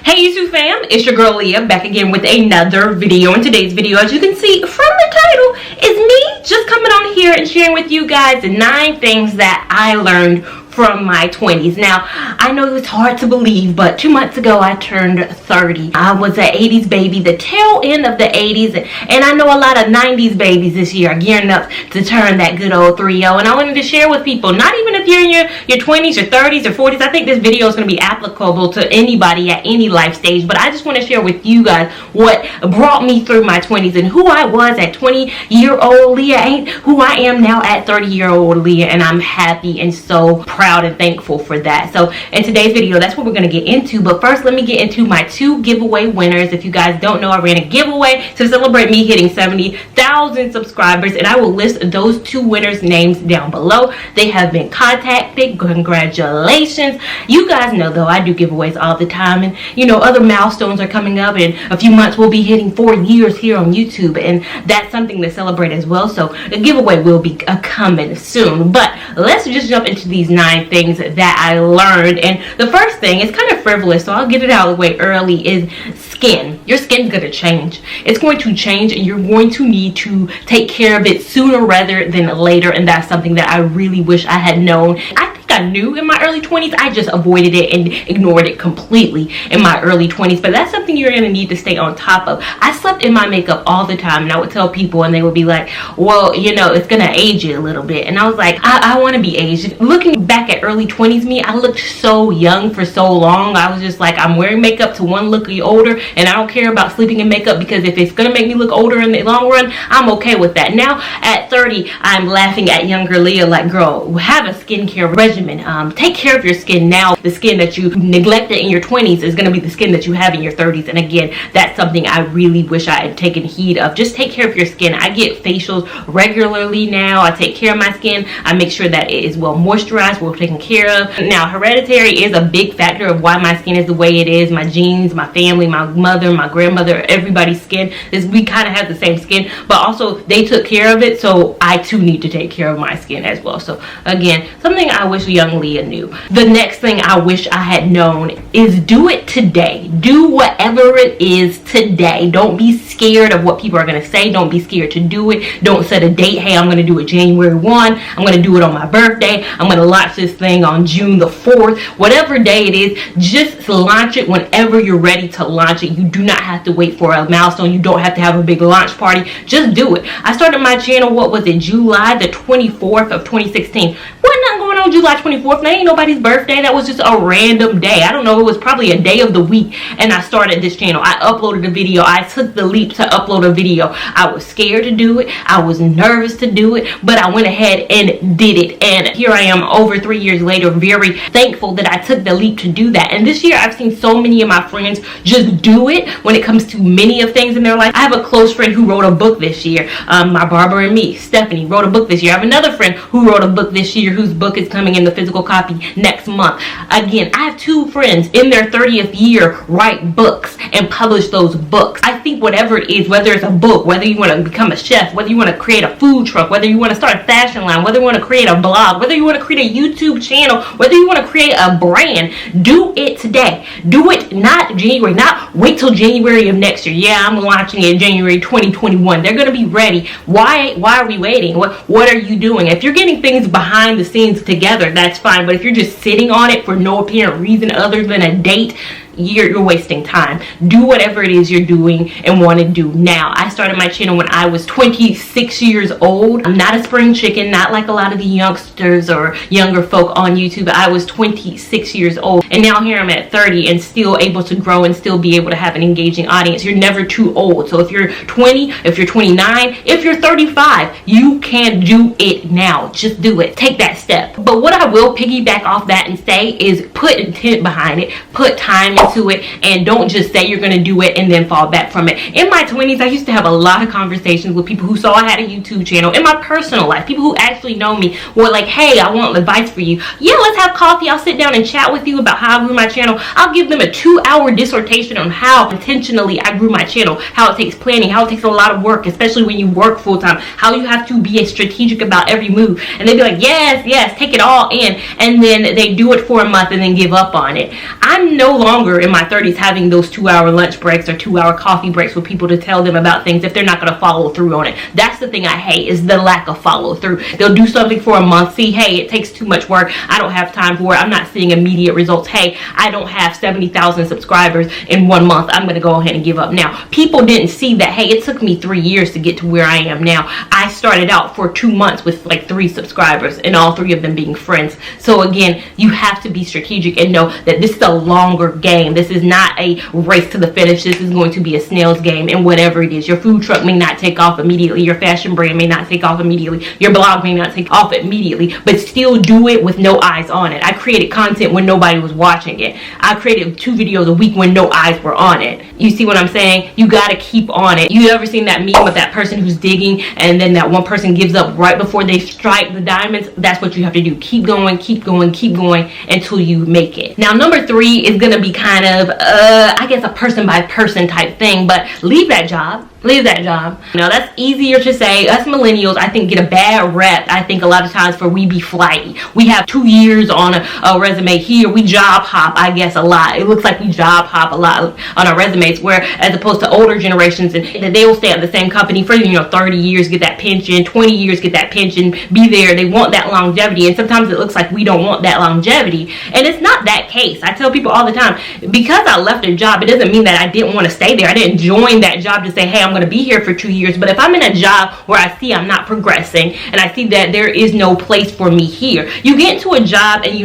Hey YouTube fam, it's your girl Leah back again with another video. In today's video, as you can see from the title, is me just coming on here and sharing with you guys 9 things that I learned from my 20s. Now, I know it's hard to believe, but 2 months ago I turned 30. I was an 80s baby, the tail end of the 80s, and I know a lot of 90s babies this year are gearing up to turn that good old 3-0, and I wanted to share with people, not even if you're in your 20s, your 30s, or 40s. I think this video is going to be applicable to anybody at any life stage, but I just want to share with you guys what brought me through my 20s and who I was at 20-year-old Leah ain't who I am now at 30-year-old Leah, and I'm happy and so proud and thankful for that. So in today's video, that's what we're going to get into. But first, let me get into my 2 giveaway winners. If you guys don't know, I ran a giveaway to celebrate me hitting 70,000 subscribers, and I will list those 2 winners' names down below. They have been contacted. Congratulations. You guys know though, I do giveaways all the time, and you know, other milestones are coming up. In a few months we'll be hitting 4 years here on YouTube, and that's something to celebrate as well. So the giveaway will be coming soon. But let's just jump into these 9 things that I learned. And the first thing is kind of frivolous, so I'll get it out of the way early, is skin. Your skin's going to change. It's going to change, and you're going to need to take care of it sooner rather than later, and that's something that I really wish I had known. I knew in my early 20s. I just avoided it and ignored it completely in my early 20s. But that's something you're going to need to stay on top of. I slept in my makeup all the time, and I would tell people, and they would be like, well, you know, it's going to age you a little bit. And I was like, I want to be aged. Looking back at early 20s me, I looked so young for so long. I was just like, I'm wearing makeup to one look older, and I don't care about sleeping in makeup, because if it's going to make me look older in the long run, I'm okay with that. Now at 30, I'm laughing at younger Leah like, girl, have a skincare regimen. Take care of your skin now. The skin that you neglected in your 20s is going to be the skin that you have in your 30s. And again, that's something I really wish I had taken heed of. Just take care of your skin. I get facials regularly now. I take care of my skin. I make sure that it is well moisturized, well taken care of. Now, hereditary is a big factor of why my skin is the way it is. My genes, my family, my mother, my grandmother, everybody's skin we kind of have the same skin, but also they took care of it, so I too need to take care of my skin as well. So again, something I wish young Leah knew. The next thing I wish I had known is do it today. Do whatever it is today. Don't be scared of what people are going to say. Don't be scared to do it. Don't set a date. Hey, I'm going to do it January 1. I'm going to do it on my birthday. I'm going to launch this thing on June the 4th. Whatever day it is, just launch it whenever you're ready to launch it. You do not have to wait for a milestone. You don't have to have a big launch party. Just do it. I started my channel, what was it, July the 24th of 2016. Wasn't nothing going on July 24th. That ain't nobody's birthday. That was just a random day. I don't know. It was probably a day of the week, and I started this channel. I uploaded a video. I took the leap to upload a video. I was scared to do it. I was nervous to do it, but I went ahead and did it. And here I am over 3 years later, very thankful that I took the leap to do that. And this year I've seen so many of my friends just do it when it comes to many of things in their life. I have a close friend who wrote a book this year. My barber and me, Stephanie, wrote a book this year. I have another friend who wrote a book this year, whose book is coming in the physical copy next month. Again, I have 2 friends in their 30th year write books and publish those books. I think whatever it is, whether it's a book, whether you want to become a chef, whether you want to create a food truck, whether you want to start a fashion line, whether you want to create a blog, whether you want to create a YouTube channel, whether you want to create a brand, do it today. Do it not January, not wait till January of next year. Yeah, I'm launching it January 2021. They're going to be ready. Why are we waiting? What are you doing? If you're getting things behind the scenes together, that's fine. But if you're just sitting on it for no apparent reason other than a date, you're wasting time. Do whatever it is you're doing and want to do now. I started my channel when I was 26 years old. I'm not a spring chicken, not like a lot of the youngsters or younger folk on YouTube. I was 26 years old, and now here I'm at 30 and still able to grow and still be able to have an engaging audience. You're never too old. So if you're 20, if you're 29, if you're 35, you can do it now. Just do it. Take that step. But what I will piggyback off that and say is put intent behind it. Put time into it, and don't just say you're going to do it and then fall back from it. In my 20s, I used to have a lot of conversations with people who saw I had a YouTube channel. In my personal life, people who actually know me were like, hey, I want advice for you. Yeah, let's have coffee. I'll sit down and chat with you about how I grew my channel. I'll give them a 2-hour dissertation on how intentionally I grew my channel, how it takes planning, how it takes a lot of work, especially when you work full-time, how you have to be strategic about every move. And they'd be like, yes, take it all in. And then they do it for a month and then give up on it. I'm no longer remember in my 30s having those 2-hour lunch breaks or 2-hour coffee breaks with people to tell them about things if they're not going to follow through on it. That's the thing I hate, is the lack of follow through. They'll do something for a month, see, hey, it takes too much work, I don't have time for it, I'm not seeing immediate results, hey, I don't have 70,000 subscribers in 1 month, I'm going to go ahead and give up now. People didn't see that, hey, it took me 3 years to get to where I am now. I started out for 2 months with like 3 subscribers, and all 3 of them being friends. So again, you have to be strategic and know that this is a longer game. This is not a race to the finish. This is going to be a snail's game, and whatever it is, your food truck may not take off immediately, your fashion brand may not take off immediately, your blog may not take off immediately, but still do it with no eyes on it. I created content when nobody was watching it. I created 2 videos a week when no eyes were on it. You see what I'm saying? You got to keep on it. You ever seen that meme with that person who's digging and then that one person gives up right before they strike the diamonds? That's what you have to do. Keep going, keep going, keep going until you make it. Now, number 3 is going to be kind of, I guess, a person by person type thing, but leave that job. Leave that job. Now, that's easier to say. Us millennials, I think, get a bad rep, I think, a lot of times for we be flighty. We have 2 years on a resume here. We job hop, I guess, a lot. It looks like we job hop a lot on our resumes, where as opposed to older generations, and they will stay at the same company for, 30 years, get that pension, 20 years, get that pension, be there. They want that longevity, and sometimes it looks like we don't want that longevity, and it's not that case. I tell people all the time, because I left a job, it doesn't mean that I didn't want to stay there. I didn't join that job to say, hey, I'm going to be here for 2 years. But if I'm in a job where I see I'm not progressing and I see that there is no place for me here, you get into a job and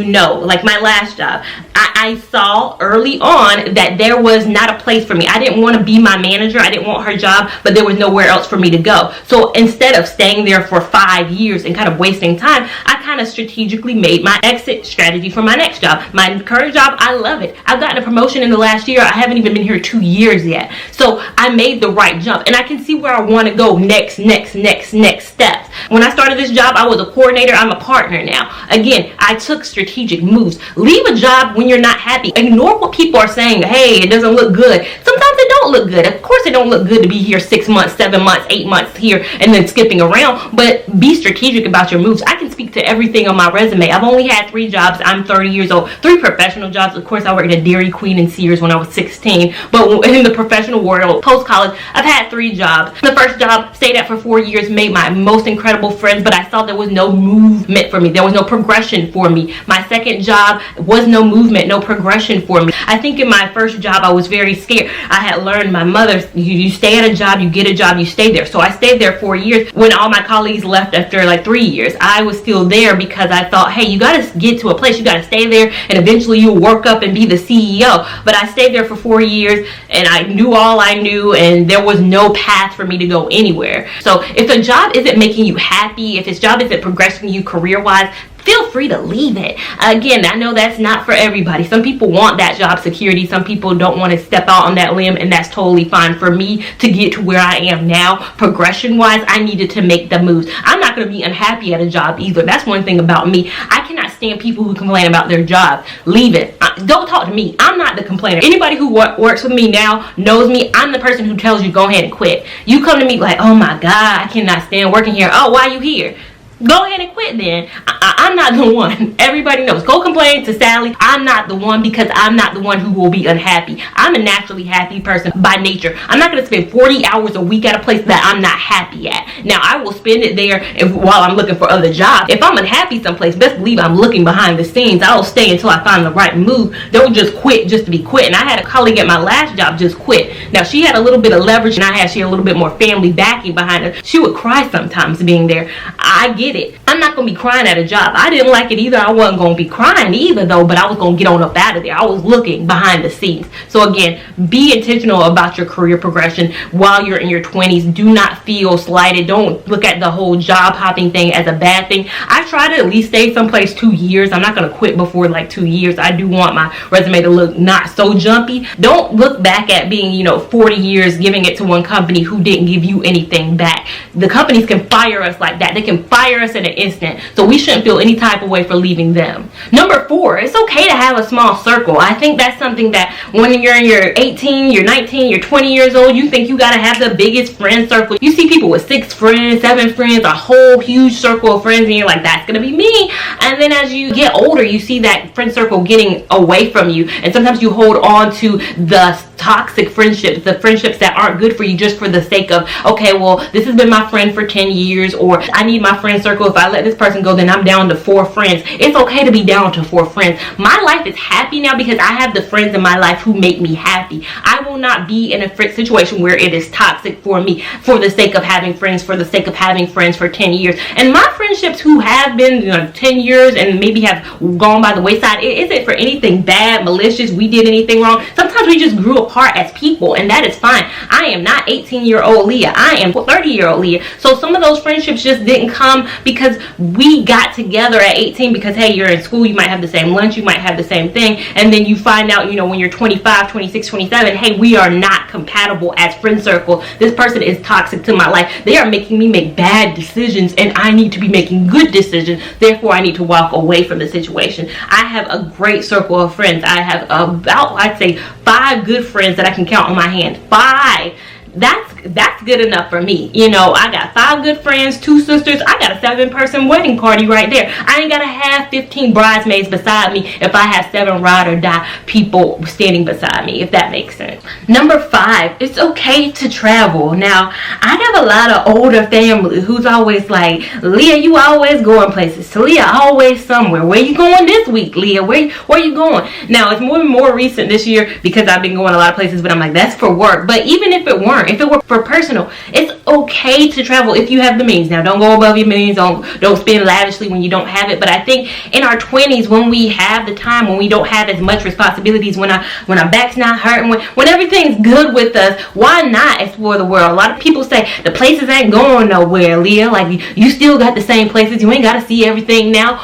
like my last job, I saw early on that there was not a place for me. I didn't want to be my manager. I didn't want her job, but there was nowhere else for me to go. So instead of staying there for 5 years and kind of wasting time, I kind of strategically made my exit strategy for my next job. My current job, I love it. I've gotten a promotion in the last year. I haven't even been here 2 years yet. So I made the right jump, and I can see where I want to go next steps. When I started this job, I was a coordinator. I'm a partner now. Again, I took strategic moves. Leave a job when you're not happy. Ignore what people are saying. Hey, it doesn't look good. Sometimes it don't look good. Of course, it don't look good to be here 6 months, 7 months, 8 months here and then skipping around, but be strategic about your moves. I can speak to everything on my resume. I've only had 3 jobs. I'm 30 years old. 3 professional jobs. Of course, I worked at Dairy Queen and Sears when I was 16, but in the professional world, post-college, I've had 3 jobs. The first job, stayed at for 4 years, made my most incredible friends, but I saw there was no movement for me. There was no progression for me. My second job was no movement, no progression for me. I think in my first job, I was very scared. I had learned, my mother, you stay at a job, you get a job, you stay there. So I stayed there 4 years. When all my colleagues left after like 3 years, I was still there because I thought, hey, you got to get to a place, you got to stay there, and eventually you'll work up and be the CEO. But I stayed there for 4 years, and I knew all I knew, and there was no path for me to go anywhere. So if a job isn't making you happy, if this job isn't progressing you career-wise, feel free to leave it. Again, I know that's not for everybody. Some people want that job security. Some people don't want to step out on that limb, and that's totally fine. For me to get to where I am now, progression-wise, I needed to make the moves. I'm not going to be unhappy at a job either. That's one thing about me. I cannot stand people who complain about their job. Leave it. Don't talk to me. I'm not the complainer. Anybody who works with me now knows me. I'm the person who tells you go ahead and quit. You come to me like, oh my God, I cannot stand working here. Oh, why are you here? Go ahead and quit then. I'm not the one. Everybody knows. Go complain to Sally. I'm not the one, because I'm not the one who will be unhappy. I'm a naturally happy person by nature. I'm not going to spend 40 hours a week at a place that I'm not happy at. Now, I will spend it there while I'm looking for other jobs. If I'm unhappy someplace, best believe I'm looking behind the scenes. I'll stay until I find the right move. Don't just quit just to be quitting. I had a colleague at my last job just quit. Now, she had a little bit of leverage, and she had a little bit more family backing behind her. She would cry sometimes being there. I get it. I'm not going to be crying at a job. I didn't like it either. I wasn't going to be crying either, though, but I was going to get on up out of there. I was looking behind the scenes. So again, be intentional about your career progression while you're in your 20s. Do not feel slighted. Don't look at the whole job hopping thing as a bad thing. I try to at least stay someplace 2 years. I'm not going to quit before like 2 years. I do want my resume to look not so jumpy. Don't look back at being, 40 years giving it to one company who didn't give you anything back. The companies can fire us like that. They can fire fire us in an instant. So we shouldn't feel any type of way for leaving them. Number 4, it's okay to have a small circle. I think that's something that when you're in your 18, you're 19, you're 20 years old, you think you gotta have the biggest friend circle. You see people with 6 friends, 7 friends, a whole huge circle of friends, and you're like, that's gonna be me. And then as you get older, you see that friend circle getting away from you, and sometimes you hold on to the toxic friendships, the friendships that aren't good for you, just for the sake of, okay, well, this has been my friend for 10 years, or I need my friend circle. If I let this person go, then I'm down to 4 friends. It's okay to be down to 4 friends. My life is happy now because I have the friends in my life who make me happy. I will not be in a situation where it is toxic for me for the sake of having friends, for the sake of having friends for 10 years. And my friendships who have been 10 years and maybe have gone by the wayside, it isn't for anything bad, malicious, we did anything wrong. Sometimes we just grew apart as people, and that is fine. I am not 18-year-old Leah. I am 30-year-old Leah. So some of those friendships just didn't come because we got together at 18 because, hey, you're in school, you might have the same lunch, you might have the same thing, and then you find out, when you're 25, 26, 27, hey, we are not compatible as friend circle. This person is toxic to my life. They are making me make bad decisions, and I need to be making good decisions. Therefore, I need to walk away from the situation. I have a great circle of friends. I have about, I'd say, 5 good friends that I can count on my hand. 5. That's good enough for me. I got 5 good friends, 2 sisters. I got a 7-person wedding party right there. I ain't gotta have 15 bridesmaids beside me if I have 7 ride or die people standing beside me, if that makes sense. Number 5, it's okay to travel. Now, I have a lot of older family who's always like, Leah, you always going places. Leah, always somewhere. Where you going this week, Leah? Where you going? Now, it's more recent this year because I've been going a lot of places, but I'm like, that's for work. But even if it weren't, if it were for personal, it's okay to travel if you have the means. Now, don't go above your means. Don't spend lavishly when you don't have it. But I think in our 20s, when we have the time, when we don't have as much responsibilities, when our back's not hurting, when everything's good with us, why not explore the world? A lot of people say the places ain't going nowhere, Leah. Like, you still got the same places. You ain't got to see everything now.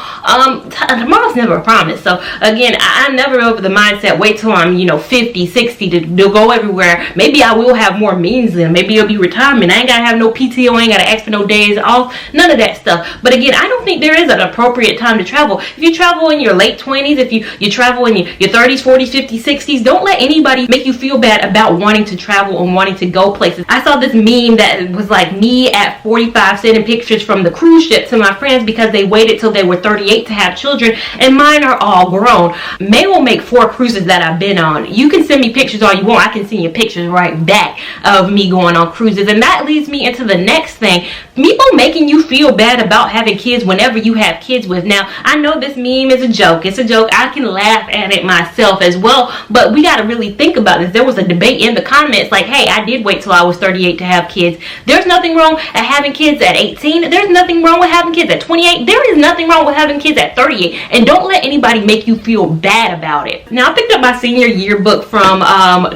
Tomorrow's never a promise. So again, I'm never over the mindset, wait till I'm 50, 60 to go everywhere. Maybe I will have more means then. Maybe it'll be retirement. I ain't gotta have no PTO. I ain't gotta ask for no days off. None of that stuff. But again, I don't think there is an appropriate time to travel. If you travel in your late 20s, if you travel in your 30s, 40s, 50s, 60s, don't let anybody make you feel bad about wanting to travel and wanting to go places. I saw this meme that was like me at 45 sending pictures from the cruise ship to my friends because they waited till they were 38 to have children, and mine are all grown. May will make 4 cruises that I've been on. You can send me pictures all you want. I can send you pictures right back of me going on cruises. And that leads me into the next thing. People making you feel bad about having kids whenever you have kids with. Now, I know this meme is a joke. It's a joke. I can laugh at it myself as well, but we got to really think about this. There was a debate in the comments like, hey, I did wait till I was 38 to have kids. There's nothing wrong at having kids at 18. There's nothing wrong with having kids at 28. There is nothing wrong with having kids at 38. And don't let anybody make you feel bad about it. Now, I picked up my senior yearbook from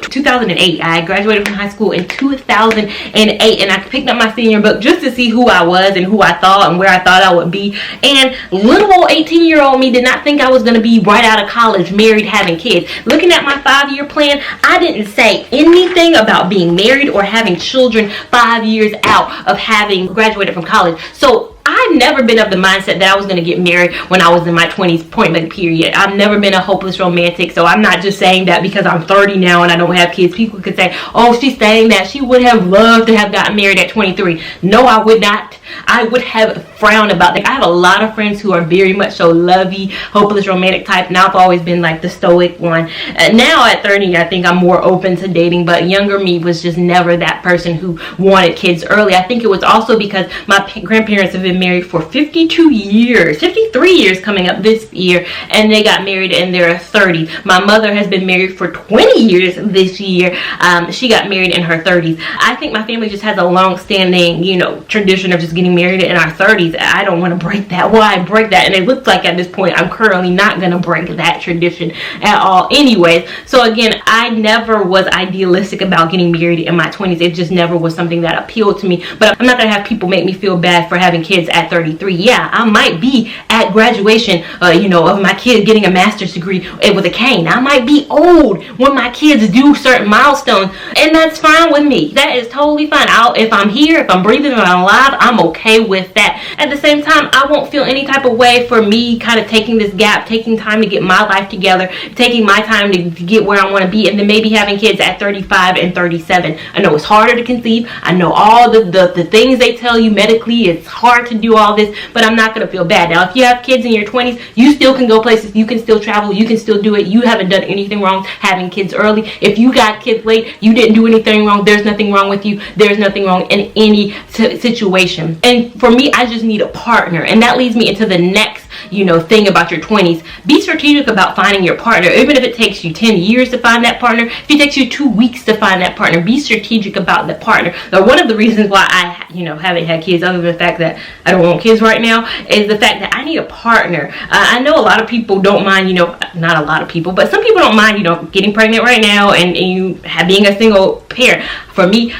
2008. I graduated from high school in 2008, and I picked up my senior book just to see who I was and who I thought and where I thought I would be. And little old 18-year-old me did not think I was going to be right out of college, married, having kids. Looking at my 5-year plan, I didn't say anything about being married or having children 5 years out of having graduated from college. So I've never been of the mindset that I was going to get married when I was in my 20s point blank period. I've never been a hopeless romantic, so I'm not just saying that because I'm 30 now and I don't have kids. People could say, oh, she's saying that she would have loved to have gotten married at 23. No, I would not. I would have frowned about that. I have a lot of friends who are very much so lovey, hopeless romantic type, and I've always been like the stoic one. Now at 30, I think I'm more open to dating, but younger me was just never that person who wanted kids early. I think it was also because my grandparents have been married for 52 years, 53 years coming up this year, and they got married in their 30s. My mother has been married for 20 years this year. She got married in her 30s. I think my family just has a long-standing, tradition of just getting married in our 30s. I don't want to break that. Why break that? And it looks like at this point I'm currently not going to break that tradition at all anyways. So again, I never was idealistic about getting married in my 20s. It just never was something that appealed to me. But I'm not going to have people make me feel bad for having kids at at 33. Yeah, I might be at graduation, you know, of my kid getting a master's degree with a cane. I might be old when my kids do certain milestones, and that's fine with me. That is totally fine. If I'm here, if I'm breathing, if I'm alive, I'm okay with that. At the same time, I won't feel any type of way for me kind of taking this gap, taking time to get my life together, taking my time to get where I want to be, and then maybe having kids at 35 and 37. I know it's harder to conceive. I know all the things they tell you medically. It's hard to do all this, but I'm not going to feel bad. Now, if you have kids in your 20s, you still can go places. You can still travel. You can still do it. You haven't done anything wrong having kids early. If you got kids late, you didn't do anything wrong. There's nothing wrong with you. There's nothing wrong in any situation. And for me, I just need a partner. And that leads me into the next, you know, thing about your 20s. Be strategic about finding your partner. Even if it takes you 10 years to find that partner, if it takes you 2 weeks to find that partner, be strategic about the partner. Now, one of the reasons why I, you know, haven't had kids, other than the fact that I don't want kids right now, is the fact that I need a partner. I know a lot of people don't mind, you know, not a lot of people, but some people don't mind, you know, getting pregnant right now and you being a single parent. For me,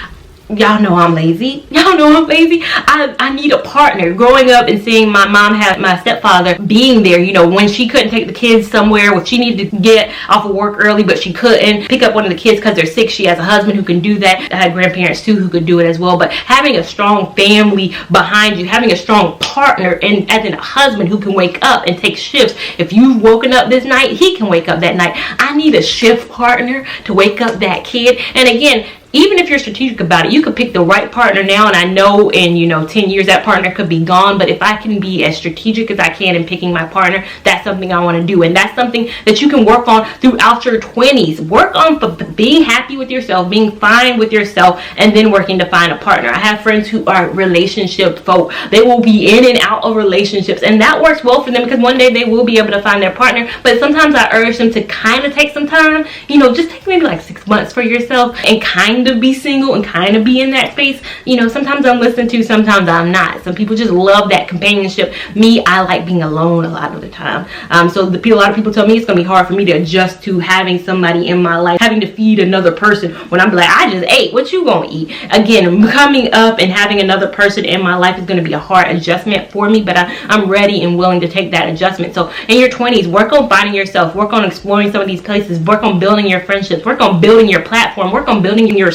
y'all know I'm lazy. Y'all know I'm lazy. I need a partner. Growing up and seeing my mom have my stepfather being there, you know, when she couldn't take the kids somewhere, when she needed to get off of work early, but she couldn't pick up one of the kids because they're sick. She has a husband who can do that. I had grandparents too who could do it as well. But having a strong family behind you, having a strong partner, and as in a husband who can wake up and take shifts. If you've woken up this night, he can wake up that night. I need a shift partner to wake up that kid. And again, even if you're strategic about it, you could pick the right partner now, and I know in, you know, 10 years that partner could be gone, but if I can be as strategic as I can in picking my partner, that's something I want to do, and that's something that you can work on throughout your 20s. Work on being happy with yourself, being fine with yourself, and then working to find a partner. I have friends who are relationship folk. They will be in and out of relationships, and that works well for them because one day they will be able to find their partner, but sometimes I urge them to kind of take some time, you know, just take maybe like 6 months for yourself and kind of be single and kind of be in that space. You know, sometimes I'm listened to, sometimes I'm not. Some people just love that companionship. Me, I like being alone a lot of the time. So a lot of people tell me it's gonna be hard for me to adjust to having somebody in my life, having to feed another person when I'm like, I just ate. What you gonna eat? Again, coming up and having another person in my life is gonna be a hard adjustment for me, but I'm ready and willing to take that adjustment. So in your 20s, work on finding yourself, work on exploring some of these places, work on building your friendships, work on building your platform, work on building yourself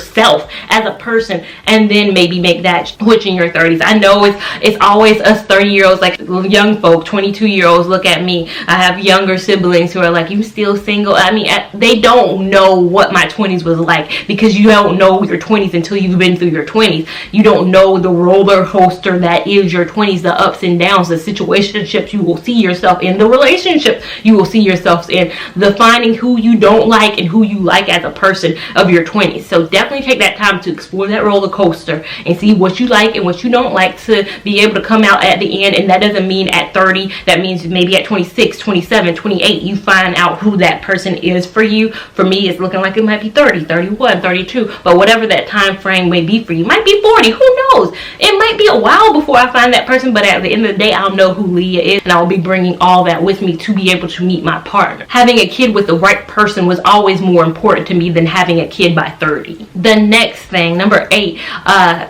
as a person, and then maybe make that switch in your 30s. I know it's always us 30-year-olds, like young folk, 22-year-olds look at me. I have younger siblings who are like, you still single? I mean, they don't know what my 20s was like, because you don't know your 20s until you've been through your 20s. You don't know the roller coaster that is your 20s, the ups and downs, the situationships you will see yourself in, the relationships you will see yourself in, the finding who you don't like and who you like as a person of your 20s. So definitely take that time to explore that roller coaster and see what you like and what you don't like, to be able to come out at the end. And that doesn't mean at 30, that means maybe at 26, 27, 28 you find out who that person is for you. For me, it's looking like it might be 30, 31, 32, but whatever that time frame may be for you. Might be 40, who knows? It might be a while before I find that person, but at the end of the day, I'll know who Leah is, and I'll be bringing all that with me to be able to meet my partner. Having a kid with the right person was always more important to me than having a kid by 30. The next thing, number 8,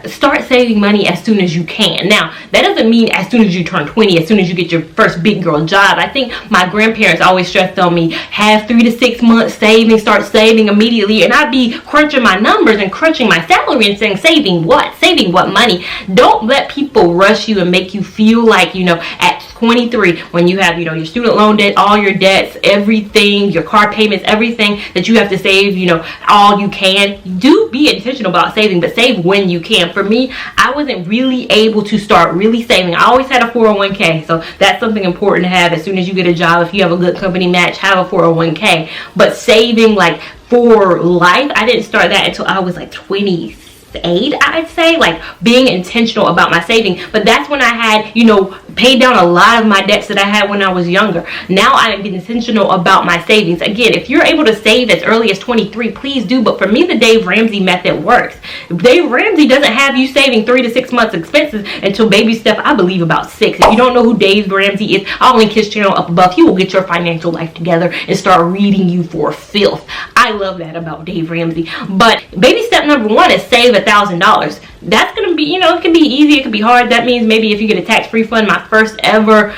start saving money as soon as you can. Now, that doesn't mean as soon as you turn 20, as soon as you get your first big girl job. I think my grandparents always stressed on me, have 3 to 6 months saving, start saving immediately, and I'd be crunching my numbers and crunching my salary and saying, saving what? Saving what money? Don't let people rush you and make you feel like, you know, at 23, when you have, you know, your student loan debt, all your debts, everything, your car payments, everything that you have to save, you know, all you can. Do be intentional about saving, but save when you can. For me, I wasn't really able to start really saving. I always had a 401k, so that's something important to have as soon as you get a job. If you have a good company match, have a 401k. But saving like for life, I didn't start that until I was like 28, I'd say, like being intentional about my saving. But that's when I had, you know, paid down a lot of my debts that I had when I was younger. Now I'm intentional about my savings. Again, if you're able to save as early as 23, please do. But for me, the Dave Ramsey method works. Dave Ramsey doesn't have you saving 3 to 6 months expenses until baby step, I believe, about 6. If you don't know who Dave Ramsey is, I'll link his channel up above. He will get your financial life together and start reading you for filth. I love that about Dave Ramsey. But baby step number 1 is save $1,000. That's gonna be, you know, it can be easy, it can be hard. That means maybe if you get a tax refund. My first ever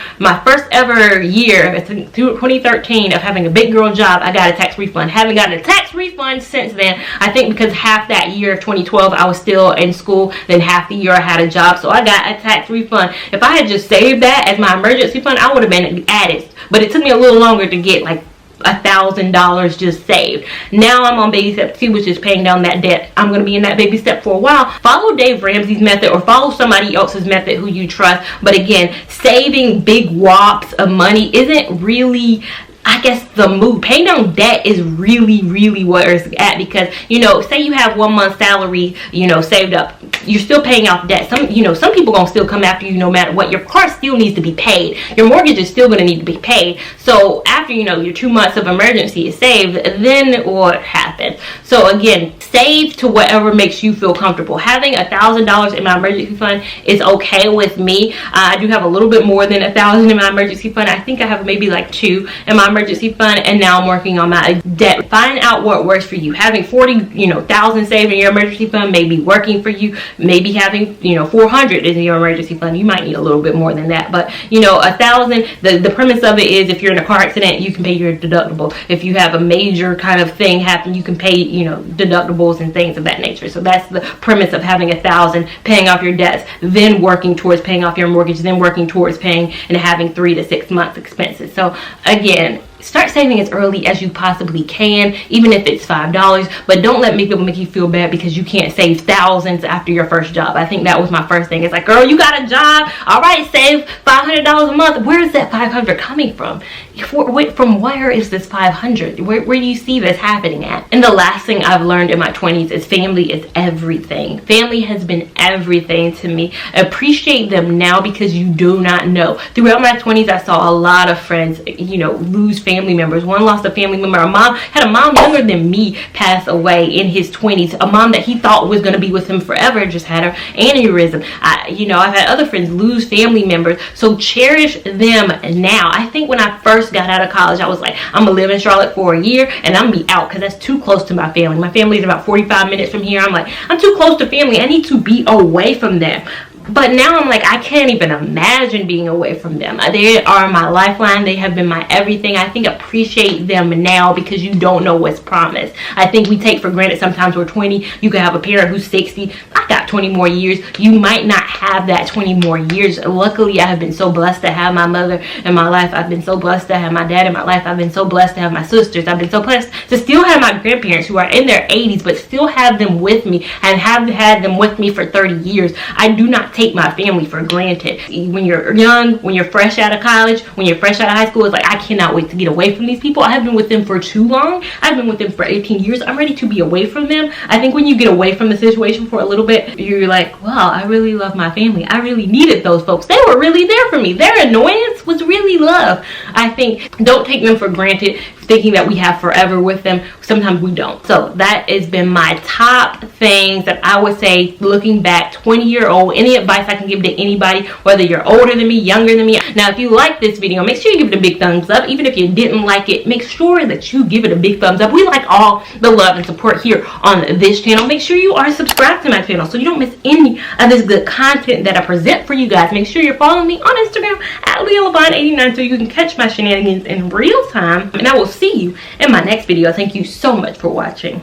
year, 2013, of having a big girl job, I got a tax refund. Haven't gotten a tax refund since then. I think because half that year of 2012 I was still in school, then half the year I had a job, so I got a tax refund. If I had just saved that as my emergency fund, I would have been at it. But it took me a little longer to get like $1,000 just saved. Now I'm on baby step 2, which is paying down that debt. I'm going to be in that baby step for a while. Follow Dave Ramsey's method or follow somebody else's method who you trust. But again, saving big whops of money isn't really, I guess, the move. Paying down debt is really where it's at, because, you know, say you have 1 month's salary, you know, saved up, you're still paying off debt. Some people gonna still come after you no matter what. Your car still needs to be paid. Your mortgage is still gonna need to be paid. So after, you know, your 2 months of emergency is saved, then what happens? So again, save to whatever makes you feel comfortable. Having $1,000 in my emergency fund is okay with me. I do have a little bit more than $1,000 in my emergency fund. I think I have maybe like 2 in my emergency fund, and now I'm working on my debt. Find out what works for you. Having 40,000 saved in your emergency fund may be working for you. Maybe having 400 in your emergency fund, you might need a little bit more than that. But 1,000, the premise of it is, if you're in a car accident, you can pay your deductible. If you have a major kind of thing happen, you can pay deductibles and things of that nature. So that's the premise of having 1,000, paying off your debts, then working towards paying off your mortgage, then working towards paying and having 3 to 6 months expenses. So again, start saving as early as you possibly can, even if it's $5. But don't let people make you feel bad because you can't save thousands after your first job. I think that was my first thing. It's like, girl, you got a job, all right, save $500 a month. Where is that $500 coming from? From where is this $500? Where do you see this happening at? And the last thing I've learned in my 20s is family is everything. Family has been everything to me. Appreciate them now, because you do not know. Throughout my 20s, I saw a lot of friends, lose family members. One lost a family member. Had a mom younger than me pass away in his 20s. A mom that he thought was going to be with him forever just had her aneurysm. I've had other friends lose family members. So cherish them now. I think when I first got out of college, I was like, I'm gonna live in Charlotte for a year and I'm gonna be out, because that's too close to my family. My family is about 45 minutes from here. I'm like, I'm too close to family. I need to be away from them. But now I'm like, I can't even imagine being away from them. They are my lifeline. They have been my everything. I think appreciate them now, because you don't know what's promised. I think we take for granted sometimes we're 20. You can have a parent who's 60. I got 20 more years. You might not have that 20 more years. Luckily, I have been so blessed to have my mother in my life. I've been so blessed to have my dad in my life. I've been so blessed to have my sisters. I've been so blessed to still have my grandparents who are in their 80s, but still have them with me, and have had them with me for 30 years. I do not take my family for granted. When you're young, when you're fresh out of college, when you're fresh out of high school, it's like, I cannot wait to get away from these people. I have been with them for too long. I've been with them for 18 years. I'm ready to be away from them. I think when you get away from the situation for a little bit, you're like, wow, I really love my family. I really needed those folks. They were really there for me. Their annoyance was really love. I think don't take them for granted, thinking that we have forever with them. Sometimes we don't. So that has been my top things that I would say, looking back, 20-year-old. Any advice I can give to anybody, whether you're older than me, younger than me. Now, if you like this video, make sure you give it a big thumbs up. Even if you didn't like it, make sure that you give it a big thumbs up. We like all the love and support here on this channel. Make sure you are subscribed to my channel so you don't miss any of this good content that I present for you guys. Make sure you're following me on Instagram at Lia Lavon 89 so you can catch my shenanigans in real time. And I will see you in my next video. Thank you so much for watching.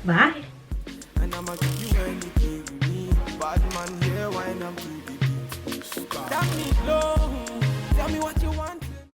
Bye.